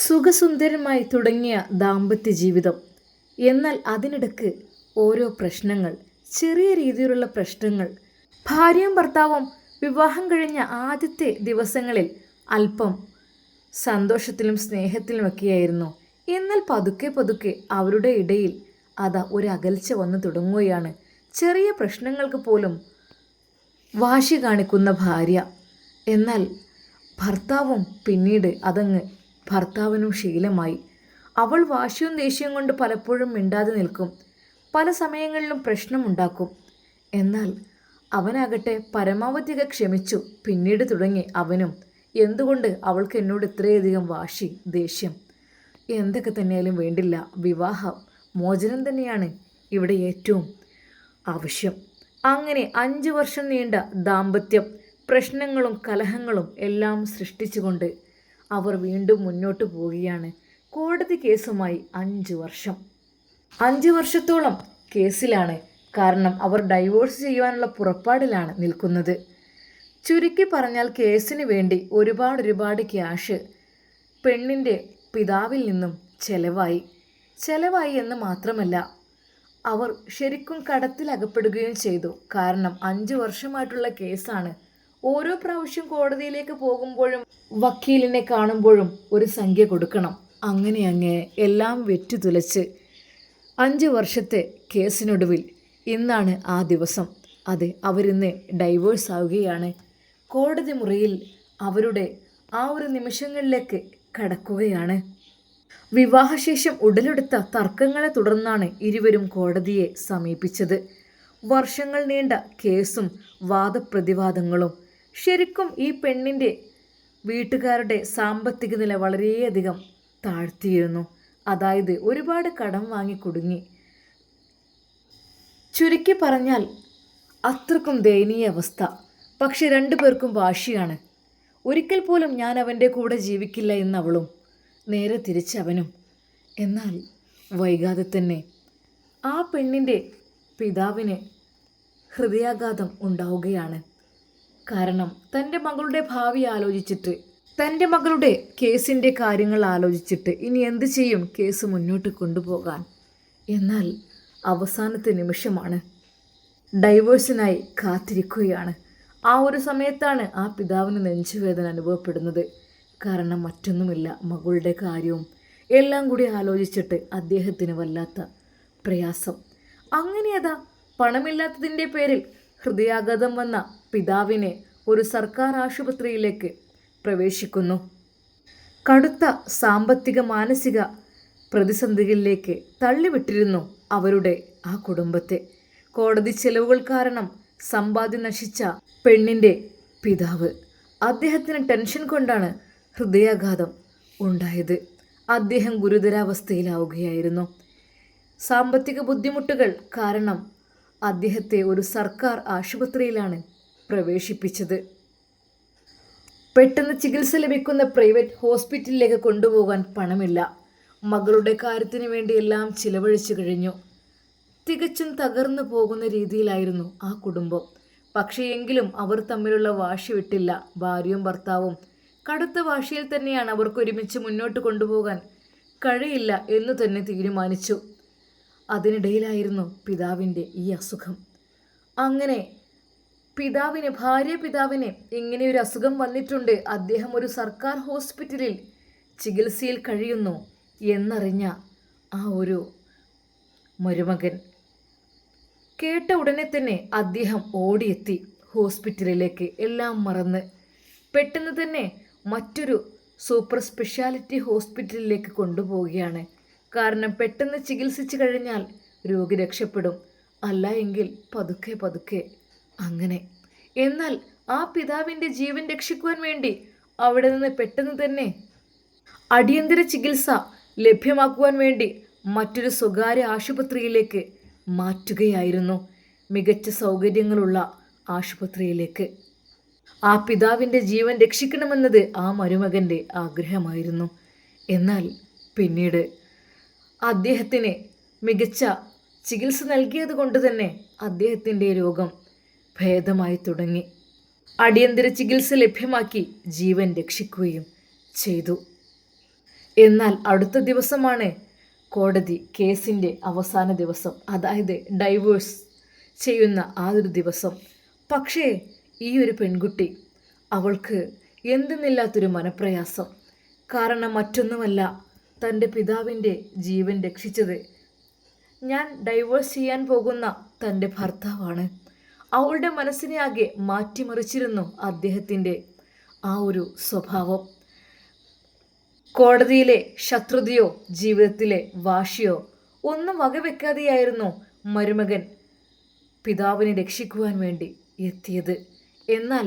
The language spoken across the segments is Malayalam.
സുഖസുന്ദരമായി തുടങ്ങിയ ദാമ്പത്യ ജീവിതം. എന്നാൽ അതിനിടക്ക് ഓരോ പ്രശ്നങ്ങൾ, ചെറിയ രീതിയിലുള്ള പ്രശ്നങ്ങൾ. ഭാര്യയും ഭർത്താവും വിവാഹം കഴിഞ്ഞ ആദ്യത്തെ ദിവസങ്ങളിൽ അല്പം സന്തോഷത്തിലും സ്നേഹത്തിലുമൊക്കെയായിരുന്നു. എന്നാൽ പതുക്കെ പതുക്കെ അവരുടെ ഇടയിൽ ഒരു അകൽച്ച വന്നു തുടങ്ങുകയാണ്. ചെറിയ പ്രശ്നങ്ങൾക്ക് പോലും വാശി കാണിക്കുന്ന ഭാര്യ. എന്നാൽ ഭർത്താവും പിന്നീട് ഭർത്താവിനും ശീലമായി. അവൾ വാശിയും ദേഷ്യവും കൊണ്ട് പലപ്പോഴും മിണ്ടാതെ നിൽക്കും. പല സമയങ്ങളിലും പ്രശ്നമുണ്ടാക്കും. എന്നാൽ അവനാകട്ടെ പരമാവധിയൊക്കെ ക്ഷമിച്ചു. പിന്നീട് തുടങ്ങി അവനും, എന്തുകൊണ്ട് അവൾക്ക് എന്നോട് ഇത്രയധികം വാശി, ദേഷ്യം? എന്തൊക്കെ തന്നെയാലും വേണ്ടില്ല, വിവാഹ മോചനം തന്നെയാണ് ഇവിടെ ഏറ്റവും ആവശ്യം. അങ്ങനെ 5 വർഷം നീണ്ട ദാമ്പത്യം പ്രശ്നങ്ങളും കലഹങ്ങളും എല്ലാം സൃഷ്ടിച്ചുകൊണ്ട് അവർ വീണ്ടും മുന്നോട്ട് പോവുകയാണ്. കോടതി കേസുമായി 5 വർഷം. 5 വർഷത്തോളം കേസിലാണ്. കാരണം അവർ ഡൈവോഴ്സ് ചെയ്യുവാനുള്ള പുറപ്പാടിലാണ് നിൽക്കുന്നത്. ചുരുക്കി പറഞ്ഞാൽ കേസിന് വേണ്ടി ഒരുപാട് ക്യാഷ് പെണ്ണിൻ്റെ പിതാവിൽ നിന്നും ചെലവായി എന്ന് മാത്രമല്ല, അവർ ശരിക്കും കടത്തിലകപ്പെടുകയും ചെയ്തു. കാരണം 5 വർഷമായിട്ടുള്ള കേസാണ്. ഓരോ പ്രാവശ്യം കോടതിയിലേക്ക് പോകുമ്പോഴും വക്കീലിനെ കാണുമ്പോഴും ഒരു സംഖ്യ കൊടുക്കണം. അങ്ങനെ എല്ലാം വെറ്റുതുലച്ച് 5 വർഷത്തെ കേസിനൊടുവിൽ ഇന്നാണ് ആ ദിവസം. അവരിന്ന് ഡൈവേഴ്സ് ആവുകയാണ്. കോടതി മുറിയിൽ അവരുടെ ആ ഒരു നിമിഷങ്ങളിലേക്ക് കടക്കുകയാണ്. വിവാഹശേഷം ഉടലെടുത്ത തർക്കങ്ങളെ തുടർന്നാണ് ഇരുവരും കോടതിയെ സമീപിച്ചത്. വർഷങ്ങൾ നീണ്ട കേസും വാദപ്രതിവാദങ്ങളും. ശരിക്കും ഈ പെണ്ണിൻ്റെ വീട്ടുകാരുടെ സാമ്പത്തിക നില വളരെയധികം താഴ്ത്തിയിരുന്നു. അതായത് ഒരുപാട് കടം വാങ്ങി കുടുങ്ങി. ചുരുക്കി പറഞ്ഞാൽ അത്രക്കും ദയനീയ അവസ്ഥ. പക്ഷെ 2 പേർക്കും വാശിയാണ്. ഒരിക്കൽ പോലും ഞാൻ അവൻ്റെ കൂടെ ജീവിക്കില്ല എന്നവളും, നേരെ തിരിച്ചവനും. എന്നാൽ വൈകാതെ തന്നെ ആ പെണ്ണിൻ്റെ പിതാവിന് ഹൃദയാഘാതം ഉണ്ടാവുകയാണ്. കാരണം തൻ്റെ മകളുടെ ഭാവി ആലോചിച്ചിട്ട്, തൻ്റെ മകളുടെ കേസിൻ്റെ കാര്യങ്ങൾ ആലോചിച്ചിട്ട് ഇനി എന്ത് ചെയ്യും കേസ് മുന്നോട്ട് കൊണ്ടുപോകാൻ. എന്നാൽ അവസാനത്തെ നിമിഷമാണ്. ഡൈവേഴ്സിനായി കാത്തിരിക്കുകയാണ്. ആ ഒരു സമയത്താണ് ആ പിതാവിന് നെഞ്ചുവേദന അനുഭവപ്പെടുന്നത്. കാരണം മറ്റൊന്നുമില്ല, മകളുടെ കാര്യവും എല്ലാം കൂടി ആലോചിച്ചിട്ട് അദ്ദേഹത്തിന് വല്ലാത്ത പ്രയാസം. അങ്ങനെ പണമില്ലാത്തതിൻ്റെ പേരിൽ ഹൃദയാഘാതം വന്ന പിതാവിനെ ഒരു സർക്കാർ ആശുപത്രിയിലേക്ക് പ്രവേശിക്കുന്നു. കടുത്ത സാമ്പത്തിക മാനസിക പ്രതിസന്ധികളിലേക്ക് തള്ളിവിട്ടിരുന്നു അവരുടെ ആ കുടുംബത്തെ. കോടതി ചെലവുകൾ കാരണം സമ്പാദ്യം നശിച്ച പെണ്ണിൻ്റെ പിതാവ്, അദ്ദേഹത്തിന് ടെൻഷൻ കൊണ്ടാണ് ഹൃദയാഘാതം ഉണ്ടായത്. അദ്ദേഹം ഗുരുതരാവസ്ഥയിലാവുകയായിരുന്നു. സാമ്പത്തിക ബുദ്ധിമുട്ടുകൾ കാരണം അദ്ദേഹത്തെ ഒരു സർക്കാർ ആശുപത്രിയിലാണ് പ്രവേശിപ്പിച്ചത്. പെട്ടെന്ന് ചികിത്സ ലഭിക്കുന്ന പ്രൈവറ്റ് ഹോസ്പിറ്റലിലേക്ക് കൊണ്ടുപോകാൻ പണമില്ല. മകളുടെ കാര്യത്തിന് വേണ്ടി എല്ലാം ചിലവഴിച്ചു കഴിഞ്ഞു. തികച്ചും തകർന്നു പോകുന്ന രീതിയിലായിരുന്നു ആ കുടുംബം. പക്ഷേ എങ്കിലും അവർ തമ്മിലുള്ള വാശി വിട്ടില്ല. ഭാര്യയും ഭർത്താവും കടുത്ത വാശിയിൽ തന്നെയാണ്. അവർക്ക് ഒരുമിച്ച് മുന്നോട്ട് കൊണ്ടുപോകാൻ കഴിയില്ല എന്ന് തന്നെ തീരുമാനിച്ചു. അതിനിടയിലായിരുന്നു പിതാവിൻ്റെ ഈ അസുഖം. അങ്ങനെ പിതാവിന് ഇങ്ങനെയൊരു അസുഖം വന്നിട്ടുണ്ട്, അദ്ദേഹം ഒരു സർക്കാർ ഹോസ്പിറ്റലിൽ ചികിത്സയിൽ കഴിയുന്നു എന്നറിഞ്ഞ ആ ഒരു മരുമകൻ കേട്ട ഉടനെ തന്നെ അദ്ദേഹം ഓടിയെത്തി ഹോസ്പിറ്റലിലേക്ക്. എല്ലാം മറന്ന് പെട്ടെന്ന് തന്നെ മറ്റൊരു സൂപ്പർ സ്പെഷ്യാലിറ്റി ഹോസ്പിറ്റലിലേക്ക് കൊണ്ടുപോവുകയാണ്. കാരണം പെട്ടെന്ന് ചികിത്സിച്ചു കഴിഞ്ഞാൽ രോഗി രക്ഷപ്പെടും, അല്ല എങ്കിൽ പതുക്കെ അങ്ങനെ. എന്നാൽ ആ പിതാവിൻ്റെ ജീവൻ രക്ഷിക്കുവാൻ വേണ്ടി അവിടെ നിന്ന് പെട്ടെന്ന് തന്നെ അടിയന്തര ചികിത്സ ലഭ്യമാക്കുവാൻ വേണ്ടി മറ്റൊരു സ്വകാര്യ ആശുപത്രിയിലേക്ക് മാറ്റുകയായിരുന്നു. മികച്ച സൗകര്യങ്ങളുള്ള ആശുപത്രിയിലേക്ക്. ആ പിതാവിൻ്റെ ജീവൻ രക്ഷിക്കണമെന്നത് ആ മരുമകൻ്റെ ആഗ്രഹമായിരുന്നു. എന്നാൽ പിന്നീട് അദ്ദേഹത്തിന് മികച്ച ചികിത്സ നൽകിയത് കൊണ്ട് തന്നെ അദ്ദേഹത്തിൻ്റെ രോഗം ഭേദമായി തുടങ്ങി. അടിയന്തര ചികിത്സ ലഭ്യമാക്കി ജീവൻ രക്ഷിക്കുകയും ചെയ്തു. എന്നാൽ അടുത്ത ദിവസമാണ് കോടതി കേസിൻ്റെ അവസാന ദിവസം, അതായത് ഡൈവേഴ്സ് ചെയ്യുന്ന ആ ഒരു ദിവസം. പക്ഷേ ഈ ഒരു പെൺകുട്ടി, അവൾക്ക് എന്തെന്നില്ലാത്തൊരു മനപ്രയാസം. കാരണം മറ്റൊന്നുമല്ല, തൻ്റെ പിതാവിൻ്റെ ജീവൻ രക്ഷിച്ചത് ഞാൻ ഡൈവേഴ്സ് ചെയ്യാൻ പോകുന്ന തൻ്റെ ഭർത്താവാണ്. അവളുടെ മനസ്സിനെ ആകെ മാറ്റിമറിച്ചിരുന്നു അദ്ദേഹത്തിൻ്റെ ആ ഒരു സ്വഭാവം. കോടതിയിലെ ശത്രുതയോ ജീവിതത്തിലെ വാശിയോ ഒന്നും വകവെക്കാതെയായിരുന്നു മരുമകൻ പിതാവിനെ രക്ഷിക്കുവാൻ വേണ്ടി എത്തിയത്. എന്നാൽ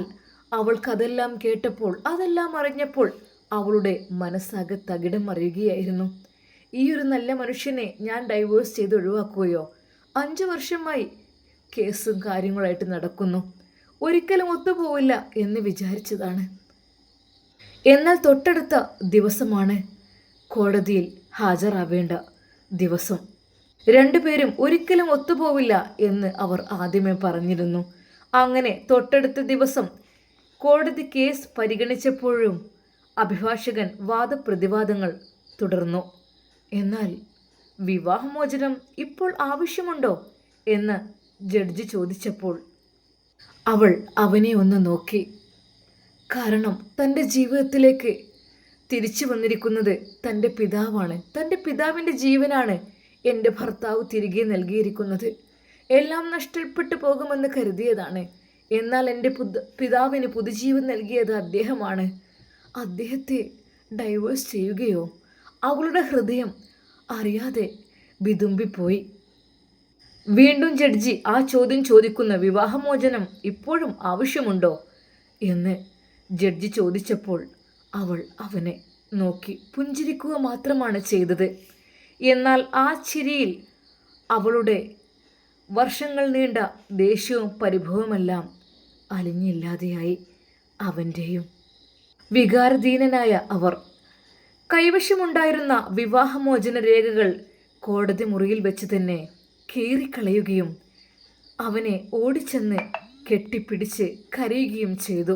അവൾക്കതെല്ലാം കേട്ടപ്പോൾ, അതെല്ലാം അറിഞ്ഞപ്പോൾ അവളുടെ മനസ്സാകെ തകിടം മറിയുകയായിരുന്നു. ഈ ഒരു നല്ല മനുഷ്യനെ ഞാൻ ഡൈവേഴ്സ് ചെയ്ത് ഒഴിവാക്കുകയോ? 5 വർഷമായി കേസും കാര്യങ്ങളായിട്ട് നടക്കുന്നു, ഒരിക്കലും ഒത്തുപോവില്ല എന്ന് വിചാരിച്ചതാണ്. എന്നാൽ തൊട്ടടുത്ത ദിവസമാണ് കോടതിയിൽ ഹാജരാവേണ്ട ദിവസം. രണ്ടുപേരും ഒരിക്കലും ഒത്തുപോവില്ല എന്ന് അവർ ആദ്യമേ പറഞ്ഞിരുന്നു. അങ്ങനെ തൊട്ടടുത്ത ദിവസം കോടതി കേസ് പരിഗണിച്ചപ്പോഴും അഭിഭാഷകൻ വാദപ്രതിവാദങ്ങൾ തുടർന്നു. എന്നാൽ വിവാഹമോചനം ഇപ്പോൾ ആവശ്യമുണ്ടോ എന്ന് ജഡ്ജി ചോദിച്ചപ്പോൾ അവൾ അവനെ ഒന്ന് നോക്കി. കാരണം തൻ്റെ ജീവിതത്തിലേക്ക് തിരിച്ചു വന്നിരിക്കുന്നത് തൻ്റെ പിതാവാണ്. തൻ്റെ പിതാവിൻ്റെ ജീവനാണ് എൻ്റെ ഭർത്താവ് തിരികെ നൽകിയിരിക്കുന്നത്. എല്ലാം നഷ്ടപ്പെട്ടു പോകുമെന്ന് കരുതിയതാണ്. എന്നാൽ എൻ്റെ പിതാവിന് പുതുജീവൻ നൽകിയത് അദ്ദേഹമാണ്. അദ്ദേഹത്തെ ഡൈവേഴ്സ് ചെയ്യുകയോ? അവളുടെ ഹൃദയം അറിയാതെ വിതുമ്പിപ്പോയി. വീണ്ടും ജഡ്ജി ആ ചോദ്യം ചോദിക്കുന്ന, വിവാഹമോചനം ഇപ്പോഴും ആവശ്യമുണ്ടോ എന്ന് ജഡ്ജി ചോദിച്ചപ്പോൾ അവൾ അവനെ നോക്കി പുഞ്ചിരിക്കുക മാത്രമാണ് ചെയ്തത്. എന്നാൽ ആ ചിരിയിൽ അവളുടെ വർഷങ്ങൾ നീണ്ട ദേഷ്യവും പരിഭവമെല്ലാം അലിഞ്ഞില്ലാതെയായി. അവൻ്റെയും വികാരധീനനായ അവർ കൈവശമുണ്ടായിരുന്ന വിവാഹമോചന രേഖകൾ കോടതി മുറിയിൽ വെച്ച് തന്നെ കീറിക്കളയുകയും അവനെ ഓടിച്ചെന്ന് കെട്ടിപ്പിടിച്ച് കരയുകയും ചെയ്തു.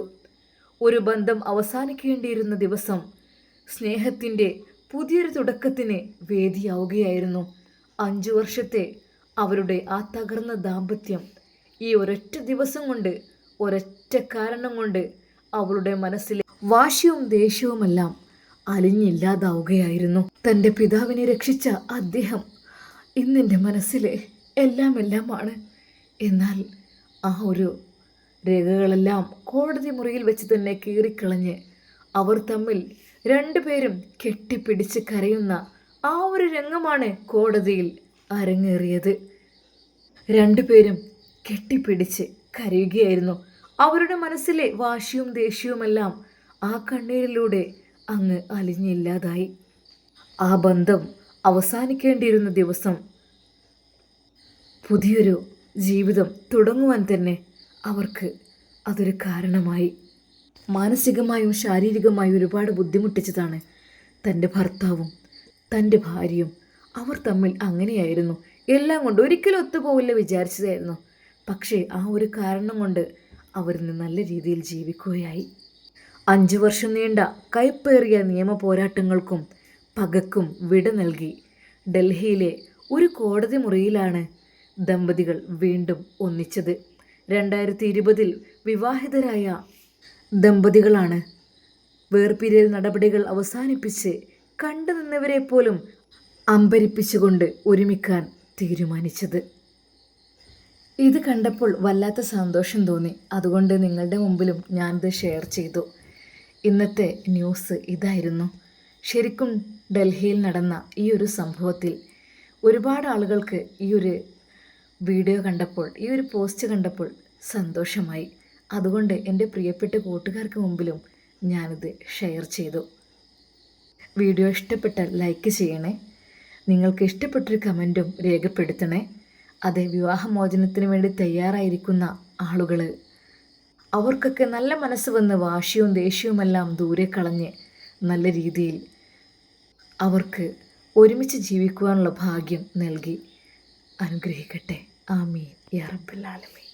ഒരു ബന്ധം അവസാനിക്കേണ്ടിയിരുന്ന ദിവസം സ്നേഹത്തിൻ്റെ പുതിയൊരു തുടക്കത്തിന് വേദിയാവുകയായിരുന്നു. 5 വർഷത്തെ അവരുടെ ആ തകർന്ന ദാമ്പത്യം ഈ ഒരൊറ്റ ദിവസം കൊണ്ട്, ഒരൊറ്റ കാരണം കൊണ്ട് അവളുടെ മനസ്സിലെ വാശിയും ദേഷ്യവുമെല്ലാം അലിഞ്ഞില്ലാതാവുകയായിരുന്നു. തൻ്റെ പിതാവിനെ രക്ഷിച്ച അദ്ദേഹം ഇന്നെൻ്റെ മനസ്സിലെ എല്ലാമാണ്. എന്നാൽ ആ ഒരു രേഖകളെല്ലാം കോടതി മുറിയിൽ വെച്ച് തന്നെ കീറിക്കളഞ്ഞ് അവർ തമ്മിൽ രണ്ടുപേരും കെട്ടിപ്പിടിച്ച് കരയുന്ന ആ ഒരു രംഗമാണ് കോടതിയിൽ അരങ്ങേറിയത്. രണ്ടുപേരും കെട്ടിപ്പിടിച്ച് കരയുകയായിരുന്നു. അവരുടെ മനസ്സിലെ വാശിയും ദേഷ്യവുമെല്ലാം ആ കണ്ണീരിലൂടെ അങ്ങ് അലിഞ്ഞില്ലാതായി. ആ ബന്ധം അവസാനിക്കേണ്ടിയിരുന്ന ദിവസം പുതിയൊരു ജീവിതം തുടങ്ങുവാൻ തന്നെ അവർക്ക് അതൊരു കാരണമായി. മാനസികമായും ശാരീരികമായും ഒരുപാട് ബുദ്ധിമുട്ടിച്ചതാണ് തൻ്റെ ഭർത്താവും തൻ്റെ ഭാര്യയും. അവർ തമ്മിൽ അങ്ങനെയായിരുന്നു. എല്ലാം കൊണ്ട് ഒരിക്കലും ഒത്തുപോകില്ല വിചാരിച്ചതായിരുന്നു. പക്ഷേ ആ ഒരു കാരണം കൊണ്ട് അവരിന്ന് നല്ല രീതിയിൽ ജീവിക്കുകയായി. 5 വർഷം നീണ്ട കൈപ്പേറിയ നിയമ പോരാട്ടങ്ങൾക്കും പകക്കും വിട നൽകി ഡൽഹിയിലെ ഒരു കോടതി മുറിയിലാണ് ദമ്പതികൾ വീണ്ടും ഒന്നിച്ചത്. 2020 വിവാഹിതരായ ദമ്പതികളാണ് വേർപിരിയൽ നടപടികൾ അവസാനിപ്പിച്ച് കണ്ടു നിന്നവരെ പോലും അമ്പരിപ്പിച്ചുകൊണ്ട് ഒരുമിക്കാൻ തീരുമാനിച്ചത്. ഇത് കണ്ടപ്പോൾ വല്ലാത്ത സന്തോഷം തോന്നി. അതുകൊണ്ട് നിങ്ങളുടെ മുമ്പിലും ഞാനിത് ഷെയർ ചെയ്തു. ഇന്നത്തെ ന്യൂസ് ഇതായിരുന്നു. ശരിക്കും ഡൽഹിയിൽ നടന്ന ഈ ഒരു സംഭവത്തിൽ ഒരുപാട് ആളുകൾക്ക് ഈ ഒരു വീഡിയോ കണ്ടപ്പോൾ, ഈ ഒരു പോസ്റ്റ് കണ്ടപ്പോൾ സന്തോഷമായി. അതുകൊണ്ട് എൻ്റെ പ്രിയപ്പെട്ട കൂട്ടുകാർക്ക് മുമ്പിലും ഞാനിത് ഷെയർ ചെയ്തു. വീഡിയോ ഇഷ്ടപ്പെട്ടാൽ ലൈക്ക് ചെയ്യണേ. നിങ്ങൾക്ക് ഇഷ്ടപ്പെട്ടൊരു കമൻറ്റും രേഖപ്പെടുത്തണേ. അത് വിവാഹമോചനത്തിന് വേണ്ടി തയ്യാറായിരിക്കുന്ന ആളുകൾ, അവർക്കൊക്കെ നല്ല മനസ്സ് വന്ന് വാശിയും ദേഷ്യവുമെല്ലാം ദൂരെ കളഞ്ഞ് നല്ല രീതിയിൽ അവർക്ക് ഒരുമിച്ച് ജീവിക്കുവാനുള്ള ഭാഗ്യം നൽകി അനുഗ്രഹിക്കട്ടെ. ആമീൻ യാ റബ്ബൽ ആലമീൻ.